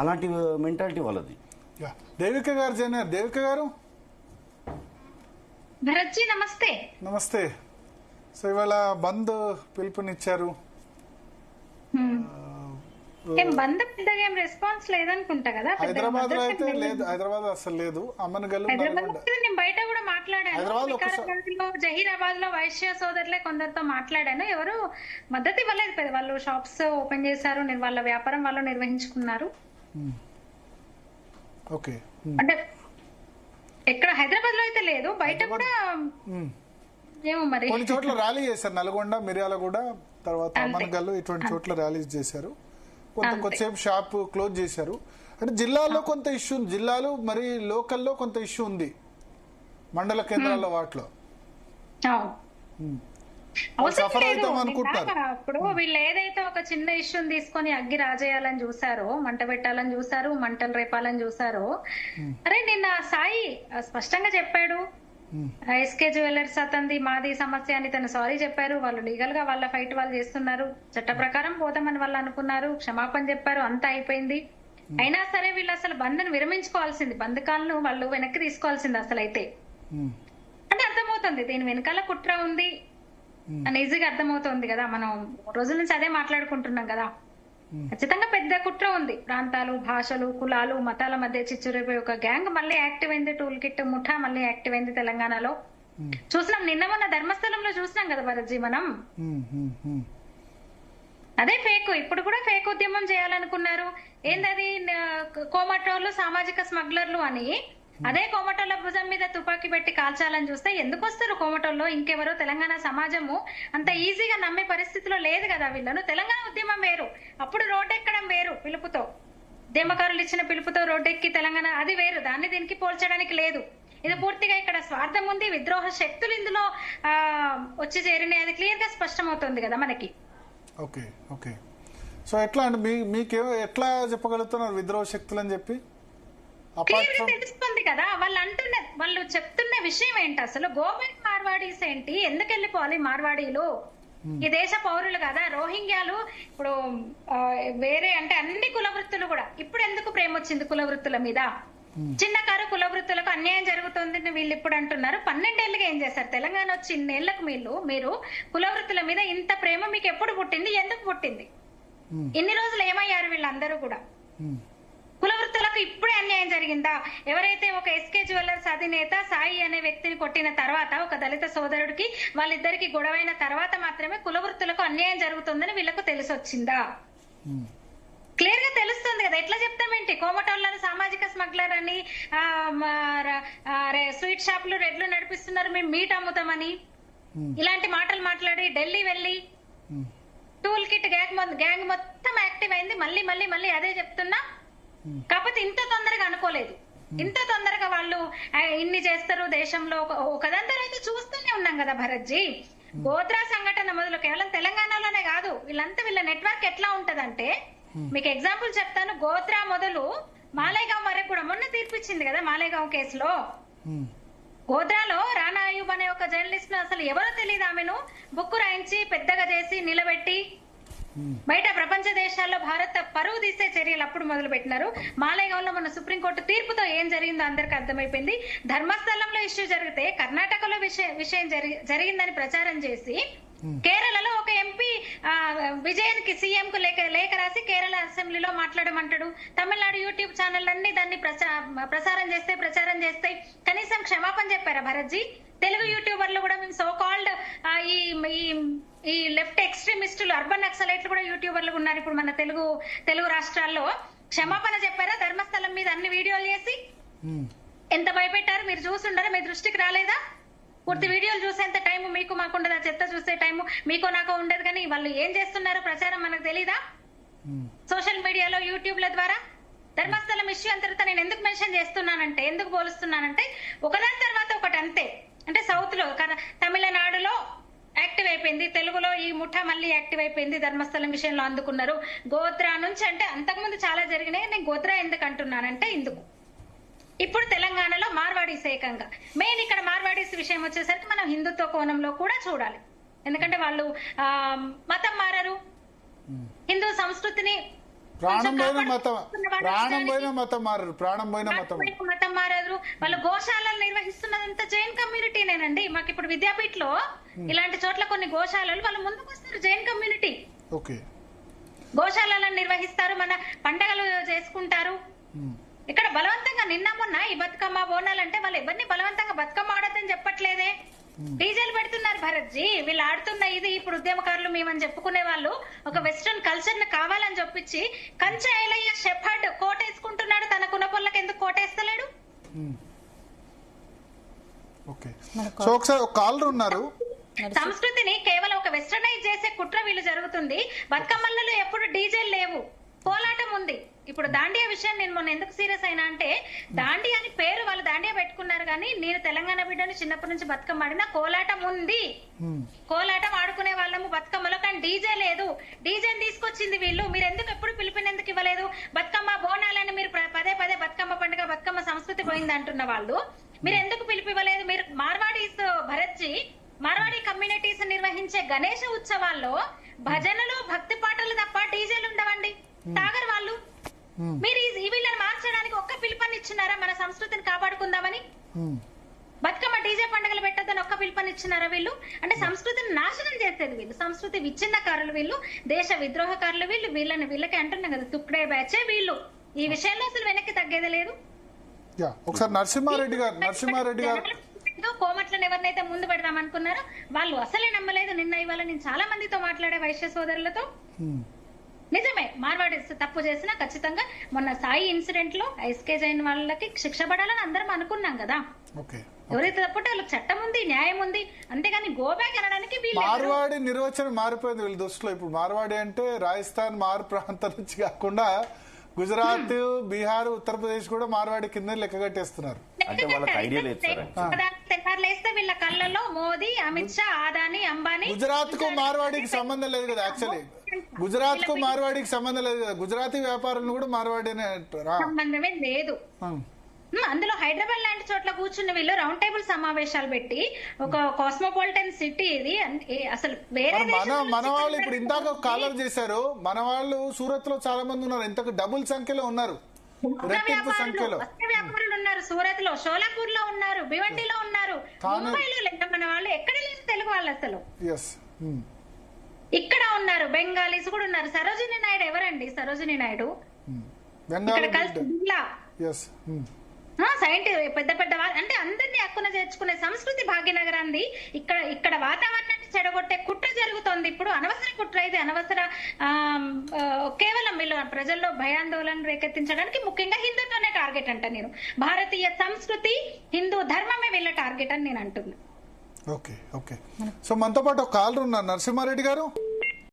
అలాంటి మెంటాలిటీ వాళ్ళది. దేవిక గారు జైనర్, దేవిక గారు భరత్జీ నమస్తే. నమస్తే. సో ఇవాళ బంద్ పిలుపునిచ్చారు. బంద్ పెద్దగా ఏం రెస్పాన్స్ లేదనుకుంటా కదా. హైదరాబాద్ లో అయితే లేదు, హైదరాబాద్ అసలు లేదు. అమ్మనగల్లు నేను బయట కూడా మాట్లాడాను. జహీరాబాద్ లో వైశ్య సోదరులే కొందరితో మాట్లాడాను. ఎవరు మద్దతు ఇవ్వలేదు. వాళ్ళు షాప్స్ ఓపెన్ చేశారు, వాళ్ళ వ్యాపారం వాళ్ళు నిర్వహించుకున్నారు. ఓకే, అంటే ఎక్కడ హైదరాబాద్ లో అయితే లేదు, బయట కూడా ఏమో మరి. కొన్ని చోట్ల ర్యాలీ చేశారు, నల్గొండ, మిర్యాలగూడ, తర్వాత అమ్మనగల్లు, ఇటువంటి చోట్ల ర్యాలీస్ చేశారు. కొంతసేపు షాప్ క్లోజ్ చేశారు. అంటే జిల్లాలో కొంత ఇష్యూ ఉంది, జిల్లాలు మరి లోకల్లో కొంత ఇష్యూ ఉంది, మండల కేంద్రాల్లో వాటిలో సఫర్ అవుతాం అనుకుంటారు. ఇప్పుడు వీళ్ళు ఏదైతే ఒక చిన్న ఇష్యూని తీసుకొని అగ్గి రాజేయాలని చూసారో, మంట పెట్టాలని చూసారు, మంటలు రేపాలని చూసారో, అరే నిన్న సాయి స్పష్టంగా చెప్పాడు, ఎస్కే జ్యువెలర్స్ అతంది, మాది సమస్య అని తను సారీ చెప్పారు. వాళ్ళు లీగల్ గా వాళ్ళ ఫైట్ వాళ్ళు చేస్తున్నారు, చట్ట ప్రకారం పోతామని వాళ్ళు అనుకున్నారు, క్షమాపణ చెప్పారు, అంతా అయిపోయింది. అయినా సరే వీళ్ళు అసలు బంద్ను విరమించుకోవాల్సింది, బంధకాలను వాళ్ళు వెనక్కి తీసుకోవాల్సింది అసలు అయితే. అంటే అర్థమవుతుంది దీని వెనకాల కుట్ర ఉంది అని ఈజీగా అర్థమవుతుంది కదా. మనం రోజుల నుంచి అదే మాట్లాడుకుంటున్నాం కదా. ఖచ్చితంగా పెద్ద కుట్ర ఉంది. ప్రాంతాలు, భాషలు, కులాలు, మతాల మధ్య చిచ్చురైపోయి ఒక గ్యాంగ్ మళ్ళీ యాక్టివ్ అయింది. టూల్ కిట్ ముఠా మళ్ళీ యాక్టివ్ అయింది తెలంగాణలో. చూసినాం, నిన్న మొన్న ధర్మస్థలంలో చూసినాం కదా భరత్జీ మనం. అదే ఫేక్, ఇప్పుడు కూడా ఫేక్ ఉద్యమం చేయాలనుకున్నారు. ఏందది, కోమటోళ్ళు సామాజిక స్మగ్లర్లు అని. అదే కోమటోళ్ళ భుజం మీద తుపాకీ పెట్టి కాల్చాలని చూస్తే ఎందుకు వస్తారు కోమటోళ్ళు? ఇంకెవరో తెలంగాణ సమాజము అంత ఈజీగా నమ్మే పరిస్థితిలో లేదు కదా వీళ్ళను. తెలంగాణ ఉద్యమం వేరు, అప్పుడు రోడ్డెక్కడం వేరు, పిలుపుతో ఉద్యమకారులు ఇచ్చిన పిలుపుతో రోడ్డెక్కి తెలంగాణ, అది వేరు. దాన్ని దీనికి పోల్చడానికి లేదు. ఇది పూర్తిగా ఇక్కడ స్వార్థం ఉంది, విద్రోహ శక్తులు ఇందులో వచ్చి చేరినాయి. అది క్లియర్ గా స్పష్టమవుతుంది కదా మనకి. Okay okay. సో ఎట్లా అంటే మీకు ఎట్లా చెప్పగలుగుతున్నారు విద్రోహ శక్తులు అని చెప్పి? తెలుస్తుంది కదా, వాళ్ళు చెప్తున్న విషయం ఏంటి అసలు? గోబెక్ మార్వాడీస్ ఏంటి, ఎందుకు వెళ్ళిపోవాలి మార్వాడీలు? ఈ దేశ పౌరులు కదా. రోహింగ్యాలు ఇప్పుడు వేరే అంటే అన్ని కుల వృత్తులు కూడా. ఇప్పుడు ఎందుకు ప్రేమ వచ్చింది కుల వృత్తుల మీద? చిన్నకారు కుల వృత్తులకు అన్యాయం జరుగుతుంది వీళ్ళు ఇప్పుడు అంటున్నారు. 12 ఏళ్ళుగా ఏం చేశారు? తెలంగాణ వచ్చి ఇన్నేళ్లకు మీరు కుల వృత్తుల మీద ఇంత ప్రేమ మీకు ఎప్పుడు పుట్టింది? ఎందుకు పుట్టింది? ఇన్ని రోజులు ఏమయ్యారు వీళ్ళందరూ కూడా? కుల వృత్తులకు ఇప్పుడే అన్యాయం జరిగిందా? ఎవరైతే ఒక ఎస్కే జ్యువెలర్స్ అధినేత సాయి అనే వ్యక్తిని కొట్టిన తర్వాత, ఒక దళిత సోదరుడికి వాళ్ళిద్దరికి గొడవైన తర్వాత మాత్రమే కుల వృత్తులకు అన్యాయం జరుగుతుందని వీళ్ళకు తెలిసొచ్చిందా? క్లియర్ గా తెలుస్తుంది కదా. ఎట్లా చెప్తామేంటి? కోమటోళ్ళను సామాజిక స్మగ్లర్ అని, స్వీట్ షాపులు రెడ్లు నడిపిస్తున్నారు, మేము మీట్ అమ్ముతామని ఇలాంటి మాటలు మాట్లాడి ఢిల్లీ వెళ్ళి టూల్ కిట్ గ్యాంగ్ మొత్తం యాక్టివ్ అయింది. మళ్ళీ అదే చెప్తున్నా. కాకపోతే ఇంత తొందరగా అనుకోలేదు, ఇంత తొందరగా వాళ్ళు ఇన్ని చేస్తారు దేశంలో. ఒకదంతా అయితే చూస్తూనే ఉన్నాం కదా భరత్జీ. గోత్రా సంఘటన మొదలు కేవలం తెలంగాణలోనే కాదు, వీళ్ళ నెట్వర్క్ ఎట్లా ఉంటదంటే, మీకు ఎగ్జాంపుల్ చెప్తాను. గోత్రా మొదలు మాలేగాం వరకు కూడా మొన్న తీర్పిచ్చింది కదా మాలేగాం కేసులో. గోత్రాలో రానా అయ్యూబ్ అనే ఒక జర్నలిస్ట్ అసలు ఎవరో తెలియదు, ఆమెను బుక్కు రాయించి పెద్దగా చేసి నిలబెట్టి బయట ప్రపంచ దేశాల్లో భారత్ పరువు తీసే చర్యలు అప్పుడు మొదలు పెట్టినారు. మాలేగాంలో మన సుప్రీంకోర్టు తీర్పుతో ఏం జరిగిందో అందరికి అర్థమైపోయింది. ధర్మస్థలంలో ఇష్యూ జరిగితే కర్ణాటకలో విషయం జరిగిందని ప్రచారం చేసి, కేరళలో ఒక ఎంపీ విజయన్ కి సీఎం కు లేఖ రాసి కేరళ అసెంబ్లీలో మాట్లాడమంటాడు. తమిళనాడు యూట్యూబ్ ఛానల్ అన్ని దాన్ని ప్రచారం చేస్తాయి. కనీసం క్షమాపణ చెప్పారా భరత్జీ? తెలుగు యూట్యూబర్లు కూడా మేము సో కాల్డ్ ఈ లెఫ్ట్ ఎక్స్ట్రీమిస్టులు, అర్బన్ నక్సలైట్లు కూడా యూట్యూబర్లు ఉన్నారు ఇప్పుడు మన తెలుగు రాష్ట్రాల్లో. క్షమాపణ చెప్పారా? ధర్మస్థలం మీద అన్ని వీడియోలు చేసి ఎంత భయపెట్టారు మీరు చూసుండరా? మీ దృష్టికి రాలేదా? పూర్తి వీడియోలు చూసేంత టైం మీకు మాకు ఉండదా? చెత్త చూసే టైము మీకో నాకో ఉండదు. కానీ వాళ్ళు ఏం చేస్తున్నారో ప్రచారం మనకు తెలీదా? సోషల్ మీడియాలో యూట్యూబ్ల ద్వారా. ధర్మస్థలం ఇష్యూ అంతర్గత నేను ఎందుకు మెన్షన్ చేస్తున్నానంటే, ఎందుకు పోలుస్తున్నానంటే, ఒకదాని తర్వాత ఒకటి అంతే. అంటే సౌత్ లో తమిళనాడులో యాక్టివ్ అయిపోయింది, తెలుగులో ఈ ముఠా మళ్ళీ యాక్టివ్ అయిపోయింది, ధర్మస్థలం విషయంలో అందుకున్నారు. గోత్రా నుంచి అంటే అంతకుముందు చాలా జరిగినాయి. నేను గోత్రా ఎందుకు అంటున్నానంటే, ఇందుకు ఇప్పుడు తెలంగాణలో మార్వాడీస్ ఏకంగా మెయిన్. ఇక్కడ మార్వాడీస్ విషయం వచ్చేసరికి మనం హిందుత్వ కోణంలో కూడా చూడాలి. ఎందుకంటే వాళ్ళు మతం మారరు, హిందూ సంస్కృతిని ప్రాణం పోయిన మతం, ప్రాణం పోయిన మతం మారరు, ప్రాణం పోయిన మతం. మతం మారారు. వాళ్ళు గోశాలలు నిర్వహిస్తున్నదంతా జైన్ కమ్యూనిటీనేనండి. మాకు ఇప్పుడు విద్యాపీఠలో ఇలాంటి చోట్ల కొన్ని గోశాలలు వాళ్ళు ముందుకు వస్తారు. జైన్ కమ్యూనిటీ ఓకే, గోశాలను నిర్వహిస్తారు, మన పండగలు చేసుకుంటారు. ఇక్కడ బలవంతంగా నిన్న మొన్న ఈ బతుకమ్మ బోనాలు అంటే వాళ్ళు ఎవరిని బలవంతంగా బతుకమ్మ ఆడదని చెప్పట్లేదే. డీజేలు పెడుతున్నారు భరత్ జీ. వీళ్ళు ఆడుతున్న ఇది ఇప్పుడు ఉద్యమకారులు మేమని చెప్పుకునే వాళ్ళు ఒక వెస్ట్రన్ కల్చర్ ని కావాలని చెప్పించి కంచె ఐలయ్య షెఫర్డ్ కోట్ వేసుకుంటున్నాడు. తన కునపొల్లకి ఎందుకు కోటేస్తలేడు? ఓకే. సో ఒకసారి ఒక కాలర్ ఉన్నారు. సంస్కృతిని కేవలం ఒక వెస్టర్నైజ్ చేసే కుట్ర వీళ్ళు జరుగుతుంది. బతుకమ్మలలో ఎప్పుడు డీజేలు లేవు, కోలాటం ఉంది. ఇప్పుడు దాండియా విషయం నేను మొన్న ఎందుకు సీరియస్ అయినా అంటే, దాండియా అని పేరు వాళ్ళు దాండియా పెట్టుకున్నారు, కానీ నేను తెలంగాణ బిడ్డను చిన్నప్పటి నుంచి బతుకమ్మ ఆడినా కోలాటం ఉంది. కోలాటం ఆడుకునే వాళ్ళము బతుకమ్మలో, కానీ డీజే లేదు. డీజేని తీసుకొచ్చింది వీళ్ళు. మీరు ఎందుకు ఎప్పుడు పిలిపినందుకు ఇవ్వలేదు? బతుకమ్మ బోనాలని మీరు పదే పదే బతుకమ్మ పండుగ బతుకమ్మ సంస్కృతి పోయింది అంటున్న వాళ్ళు మీరు ఎందుకు పిలిపివ్వలేదు? మీరు మార్వాడీస్ భరత్ జీ, మార్వాడి కమ్యూనిటీస్ నిర్వహించే గణేష ఉత్సవాల్లో భజనలు భక్తి పాటలు తప్ప డీజేలు ఉండవండి. తాగరు వాళ్ళు. మీరు వీళ్ళని మార్చడానికి ఒక్క పిలుపనిచ్చినారా? మన సంస్కృతిని కాపాడుకుందామని బతుకమ్మ డీజే పండుగలు పెట్టద్దని ఒక్క పిలుపనిచ్చినారా వీళ్ళు? అంటే సంస్కృతిని నాశనం చేసేది వీళ్ళు, సంస్కృతి విచ్ఛిన్నకారులు వీళ్ళు, దేశ విద్రోహకారులు వీళ్ళు. వీళ్ళకి అంటున్నాం కదా, తుక్డే బ్యాచే వీళ్ళు. ఈ విషయంలో అసలు వెనక్కి తగ్గేది లేదు. ఒకసారి నరసింహారెడ్డి గారు కోమట్లను ఎవరినైతే ముందు పెడదాం అనుకున్నారో వాళ్ళు అసలే నమ్మలేదు. నిన్న ఇవాళ నేను చాలా మందితో మాట్లాడే వైశ్య సోదరులతో, నిజమే మార్వాడీస్ తప్పు చేసినా ఖచ్చితంగా మొన్న సాయి ఇన్సిడెంట్ లో ఎస్కేజ్ అయిన వాళ్ళకి శిక్ష పడాలని అందరం అనుకున్నాం కదా. ఎవరైతే తప్పుంటే వాళ్ళకి చట్టం ఉంది, న్యాయం ఉంది, అంతేగాని గోబ్యాక్ అనడానికి మార్వాడి నిర్వచనం మారిపోయింది వీళ్ళ దృష్టిలో. ఇప్పుడు మార్వాడి అంటే రాజస్థాన్ మార్ ప్రాంతం నుంచి కాకుండా గుజరాత్, బీహార్, ఉత్తరప్రదేశ్ కూడా మార్వాడి కింద లెక్క కట్టేస్తున్నారు. అంటే వాళ్ళకి ఐడియా లేదు తెల్లారులేస్తే వీళ్ళ కళ్ళలో మోదీ, అమిత్ షా, అదానీ, అంబానీ. గుజరాత్ కు మార్వాడికి సంబంధం లేదు కదా. యాక్చువల్లీ గుజరాత్ కు మార్వాడికి సంబంధం లేదు కదా. గుజరాతీ వ్యాపారులు కూడా మార్వాడినే అంటారా? సంబంధమే లేదు. అందులో హైదరాబాద్ లాంటి చోట్ల కూర్చున్న వీళ్ళు రౌండ్ టేబుల్ సమావేశాలు పెట్టి ఒక కాస్మోపాలిటన్ సిటీ ఇది, అసలు వేరే మన వాళ్ళు ఇప్పుడు ఇందాక కాలర్ చేశారు. మన వాళ్ళు సూరత్ లో చాలా మంది ఉన్నారు, ఇంతకు డబుల్ సంఖ్యలో ఉన్నారు, రెట్టింపు సంఖ్యలో వ్యాపారులు ఉన్నారు. సూరత్ లో, షోలాపూర్ లో ఉన్నారు, భివండిలో ఉన్నారు, ముంబైలో లేదు. మన వాళ్ళు ఎక్కడ లేని తెలుగు వాళ్ళు అసలు ఇక్కడ ఉన్నారు. బెంగాలీస్ కూడా ఉన్నారు. సరోజిని నాయుడు ఎవరండి? సరోజిని నాయుడు సైంటిస్ట్, పెద్ద పెద్ద అంటే అందరినీ హక్కున చేర్చుకునే సంస్కృతి భాగ్యనగరాన్ని ఇక్కడ వాతావరణాన్ని చెడగొట్టే కుట్ర జరుగుతోంది. ఇప్పుడు అనవసర కుట్ర ఇది, అనవసర కేవలం వీళ్ళు ప్రజల్లో భయాందోళన రేకెత్తించడానికి ముఖ్యంగా హిందుత్వనే టార్గెట్ అంట. నేను భారతీయ సంస్కృతి, హిందూ ధర్మమే వీళ్ళ టార్గెట్ అని నేను అంటున్నా. ఓకే. సో మనతో పాటు ఒక కాలర్ ఉన్నారు, నరసింహారెడ్డి గారు.